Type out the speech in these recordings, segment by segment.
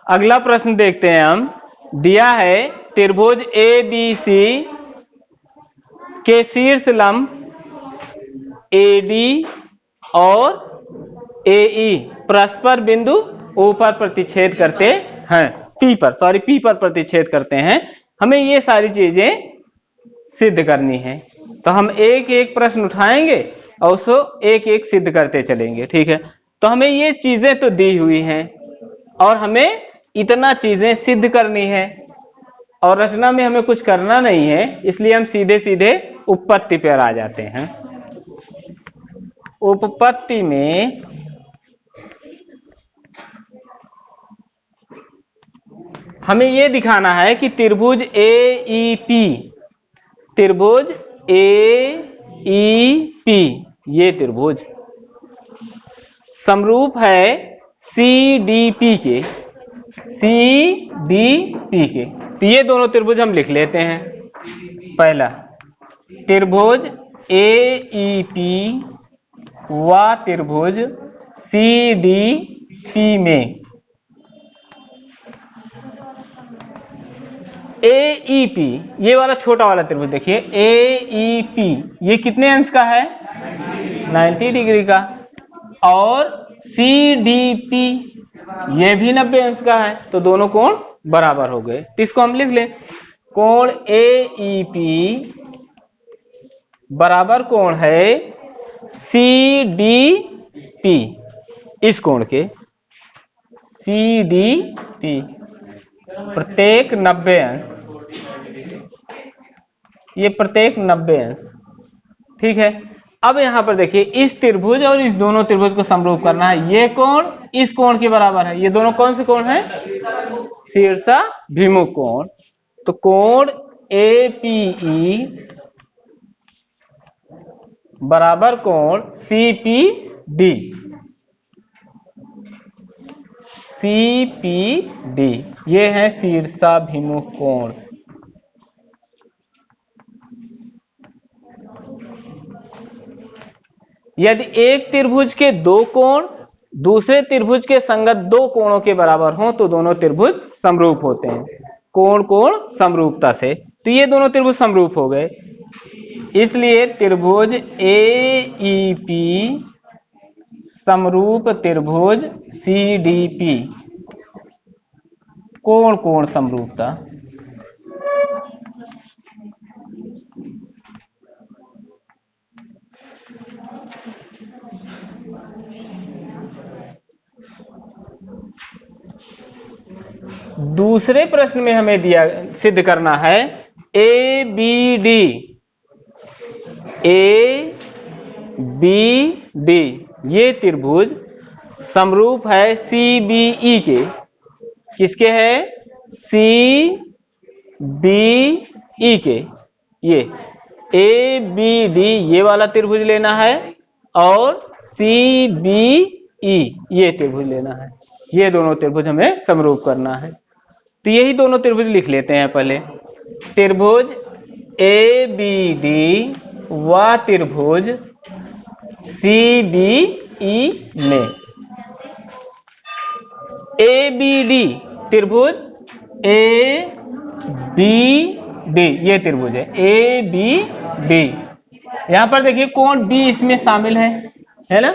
अगला प्रश्न देखते हैं हम। दिया है त्रिभुज ए बी सी के शीर्ष लंब एडी और एई परस्पर बिंदु ऊपर प्रतिच्छेद करते हैं, पी पर प्रतिच्छेद करते हैं। हमें ये सारी चीजें सिद्ध करनी है, तो हम एक एक प्रश्न उठाएंगे और उसको एक एक सिद्ध करते चलेंगे, ठीक है। तो हमें ये चीजें तो दी हुई हैं और हमें इतना चीजें सिद्ध करनी है और रचना में हमें कुछ करना नहीं है, इसलिए हम सीधे सीधे उपपत्ति पर आ जाते हैं। उपपत्ति में हमें यह दिखाना है कि त्रिभुज AEP ये त्रिभुज समरूप है CDP के। तो ये दोनों त्रिभुज हम लिख लेते हैं। पहला त्रिभुज AEP व त्रिभुज CDP में AEP ये वाला छोटा वाला त्रिभुज देखिए, AEP ये कितने अंश का है? 90 डिग्री का। और CDP ये भी 90 अंश का है, तो दोनों कोण बराबर हो गए। तो इसको हम लिख लें, कोण AEP बराबर कोण है CDP, इस कोण के CDP प्रत्येक 90 अंश, ये प्रत्येक 90 अंश, ठीक है। अब यहां पर देखिए, इस त्रिभुज और इस दोनों त्रिभुज को समरूप करना है। ये कोण इस कोण के बराबर है। ये दोनों कौन से कोण है? शीर्षाभिमुख कोण। तो कोण APE बराबर कोण CPD। ये है शीर्षाभिमुख कोण। यदि एक त्रिभुज के दो कोण दूसरे त्रिभुज के संगत दो कोणों के बराबर हों तो दोनों त्रिभुज समरूप होते हैं, कोण कोण समरूपता से। तो ये दोनों त्रिभुज समरूप हो गए, इसलिए त्रिभुज AEP समरूप त्रिभुज CDP। कोण कोण समरूपता, दूसरे प्रश्न में हमें दिया सिद्ध करना है ABD ये त्रिभुज समरूप है CBE के। किसके है? CBE के। ये ABD ये वाला त्रिभुज लेना है और CBE ये त्रिभुज लेना है। ये दोनों त्रिभुज हमें समरूप करना है, तो यही दोनों त्रिभुज लिख लेते हैं। पहले त्रिभुज ABD व त्रिभुज CBE में ABD त्रिभुज ABD ये त्रिभुज है ABD। यहां पर देखिए कोण B इसमें शामिल है ना,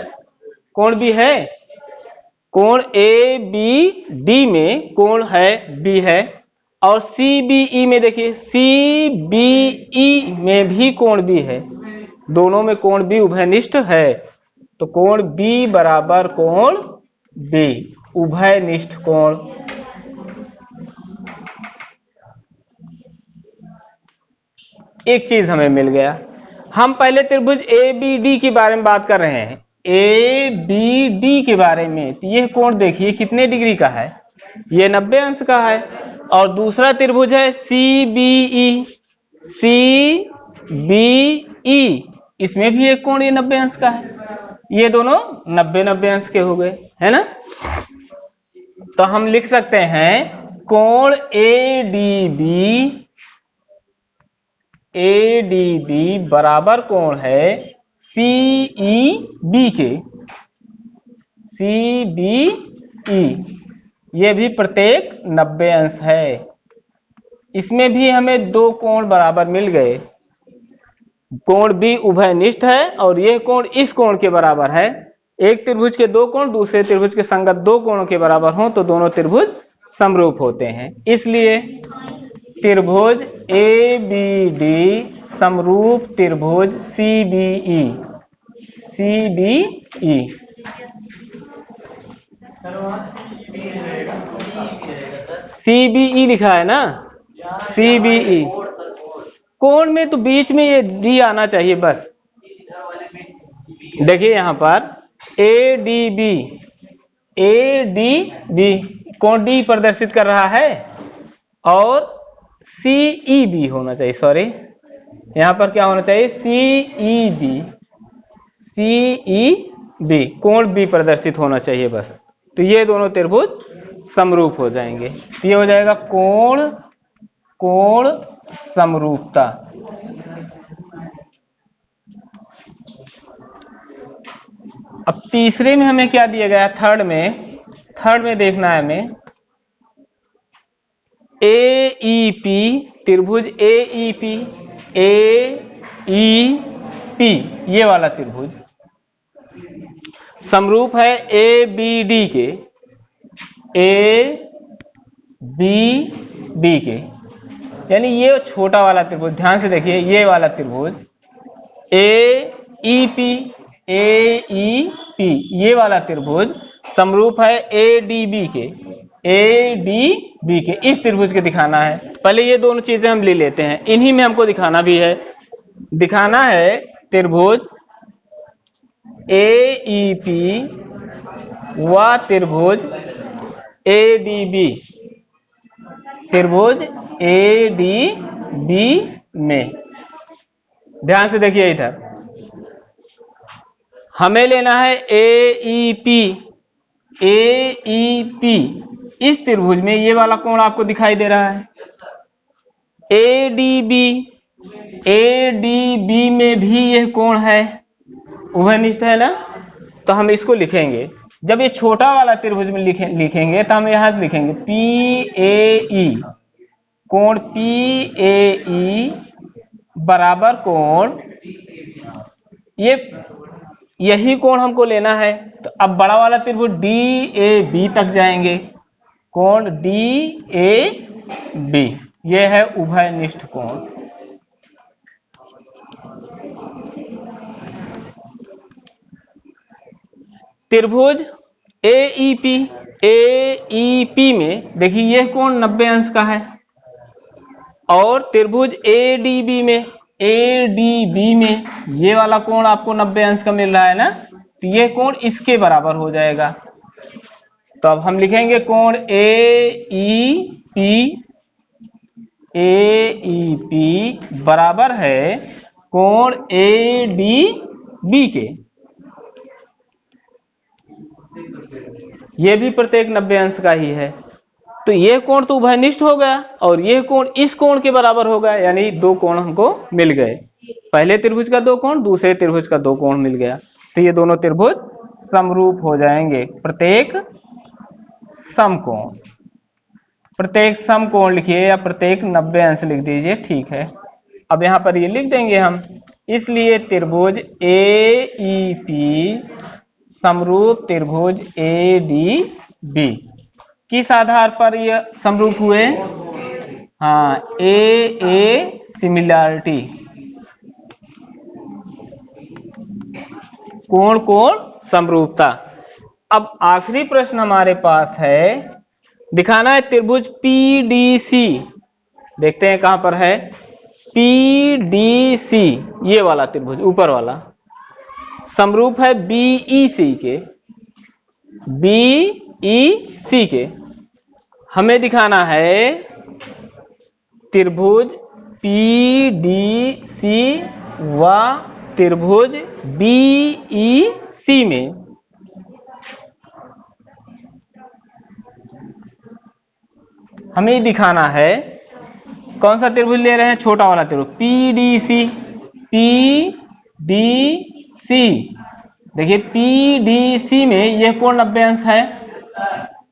कोण B है। कोण ABD में कोण है B है, और CBE में देखिए CBE में भी कोण B है। दोनों में कोण B उभयनिष्ठ है, तो कोण B बराबर कोण B उभयनिष्ठ कोण। एक चीज हमें मिल गया। हम पहले त्रिभुज ABD के बारे में बात कर रहे हैं, ABD के बारे में। तो यह कोण देखिए कितने डिग्री का है? ये 90 अंश का है। और दूसरा त्रिभुज है CBE इसमें भी एक कोण ये 90 अंश का है। ये दोनों 90 अंश के हो गए, है ना। तो हम लिख सकते हैं कोण ADB बराबर कोण है CEB के, CBE ये भी प्रत्येक 90 अंश है। इसमें भी हमें दो कोण बराबर मिल गए। कोण भी उभयनिष्ठ है और यह कोण इस कोण के बराबर है। एक त्रिभुज के दो कोण दूसरे त्रिभुज के संगत दो कोणों के बराबर हों तो दोनों त्रिभुज समरूप होते हैं। इसलिए त्रिभुज ए बी डी समरूप त्रिभुज सी बी ई। CBE लिखा है ना, CBE। कोण में तो बीच में ये डी आना चाहिए बस। देखिए यहां पर ADB, ADB कोण डी प्रदर्शित कर रहा है और CEB होना चाहिए, सॉरी यहां पर क्या होना चाहिए, CEB कोण बी प्रदर्शित होना चाहिए बस। तो ये दोनों त्रिभुज समरूप हो जाएंगे। तो ये हो जाएगा कोण समरूपता। अब तीसरे में हमें क्या दिया गया, थर्ड में देखना है हमें AEP त्रिभुज AEP ये वाला त्रिभुज समरूप है ABD के, यानी ये छोटा वाला त्रिभुज, ध्यान से देखिए ये वाला त्रिभुज AEP ये वाला त्रिभुज समरूप है ADB के, इस त्रिभुज के दिखाना है। पहले ये दोनों चीजें हम ले लेते हैं, इन्हीं में हमको दिखाना भी है। दिखाना है त्रिभुज AEP व त्रिभुज ADB, त्रिभुज ADB में। ध्यान से देखिए इधर हमें लेना है AEP इस त्रिभुज में ये वाला कोण आपको दिखाई दे रहा है। ADB में भी यह कोण है, उभयनिष्ठ है ना। तो हम इसको लिखेंगे, जब ये छोटा वाला त्रिभुज में लिखेंगे तो हम यहां से लिखेंगे PAE, कोण PAE बराबर कोण, यही कोण हमको लेना है। तो अब बड़ा वाला त्रिभुज DAB तक जाएंगे, कोण DAB ये है उभयनिष्ठ कोण। त्रिभुज AEP में देखिए यह कोण 90 अंश का है और त्रिभुज ADB में ये वाला कोण आपको 90 अंश का मिल रहा है ना, तो ये कोण इसके बराबर हो जाएगा। तो अब हम लिखेंगे कोण AEP बराबर है कोण ADB के। ये भी प्रत्येक 90 अंश का ही है। तो यह कोण तो उभयनिष्ठ हो गया और यह कोण इस कोण के बराबर होगा, यानी दो कोण हमको मिल गए। पहले त्रिभुज का दो कोण, दूसरे त्रिभुज का दो कोण मिल गया। तो ये दोनों त्रिभुज समरूप हो जाएंगे, प्रत्येक समकोण। प्रत्येक समकोण लिखिए या प्रत्येक 90 अंश लिख दीजिए, ठीक है। अब यहां पर ये लिख देंगे हम, इसलिए त्रिभुज AEP समरूप त्रिभुज ADB किस आधार पर यह समरूप हुए, हाँ सिमिलैरिटी, कोण समरूपता। अब आखिरी प्रश्न हमारे पास है, दिखाना है त्रिभुज PDC। देखते हैं कहां पर है PDC, ये वाला त्रिभुज ऊपर वाला समरूप है BEC के। हमें दिखाना है त्रिभुज PDC व त्रिभुज BEC में हमें दिखाना है कौन सा त्रिभुज ले रहे हैं, छोटा वाला त्रिभुज PDC। देखिए PDC में यह कोण 90 अंश है,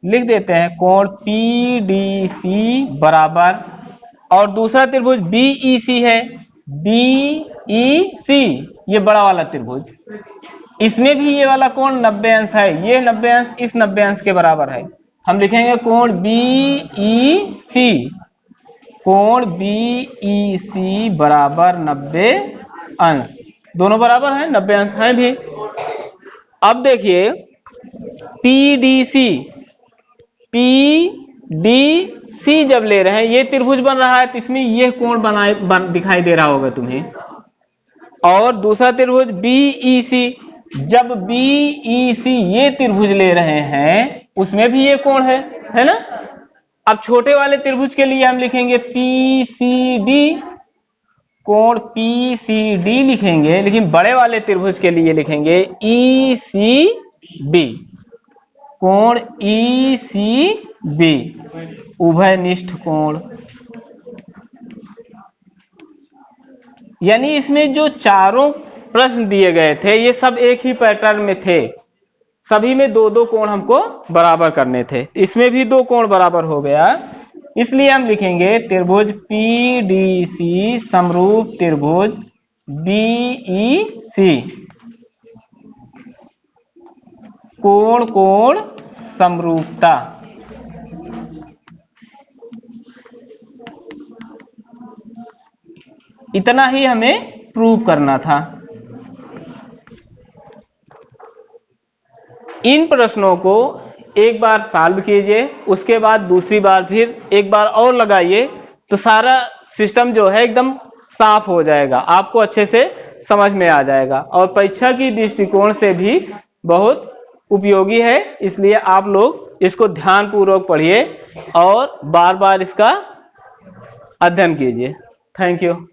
लिख देते हैं कोण पीडीसी बराबर, और दूसरा त्रिभुज बीईसी है, बीईसी ये बड़ा वाला त्रिभुज, इसमें भी ये वाला कोण 90 अंश है, ये 90 अंश इस 90 अंश के बराबर है। हम लिखेंगे कोण बीईसी, कोण बीईसी बराबर 90 अंश, दोनों बराबर हैं, 90 अंश हैं भी। अब देखिए पीडीसी, पीडीसी जब ले रहे हैं, ये त्रिभुज बन रहा है तो इसमें ये कोण दिखाई दे रहा होगा तुम्हें, और दूसरा त्रिभुज बीईसी, जब बीईसी ये त्रिभुज ले रहे हैं उसमें भी ये कोण है ना। अब छोटे वाले त्रिभुज के लिए हम लिखेंगे पीसीडी, कोण पीसीडी लिखेंगे, लेकिन बड़े वाले त्रिभुज के लिए लिखेंगे ईसीबी, कोण ईसीबी, उभयनिष्ठ कोण। यानी इसमें जो चारों प्रश्न दिए गए थे ये सब एक ही पैटर्न में थे, सभी में दो दो कोण हमको बराबर करने थे, इसमें भी दो कोण बराबर हो गया, इसलिए हम लिखेंगे त्रिभुज पीडीसी समरूप त्रिभुज बीईसी, कोण कोण समरूपता। इतना ही हमें प्रूव करना था। इन प्रश्नों को एक बार सॉल्व कीजिए, उसके बाद दूसरी बार फिर एक बार और लगाइए, तो सारा सिस्टम जो है एकदम साफ हो जाएगा, आपको अच्छे से समझ में आ जाएगा, और परीक्षा की दृष्टिकोण से भी बहुत उपयोगी है। इसलिए आप लोग इसको ध्यान पूर्वक पढ़िए और बार बार इसका अध्ययन कीजिए। Thank you.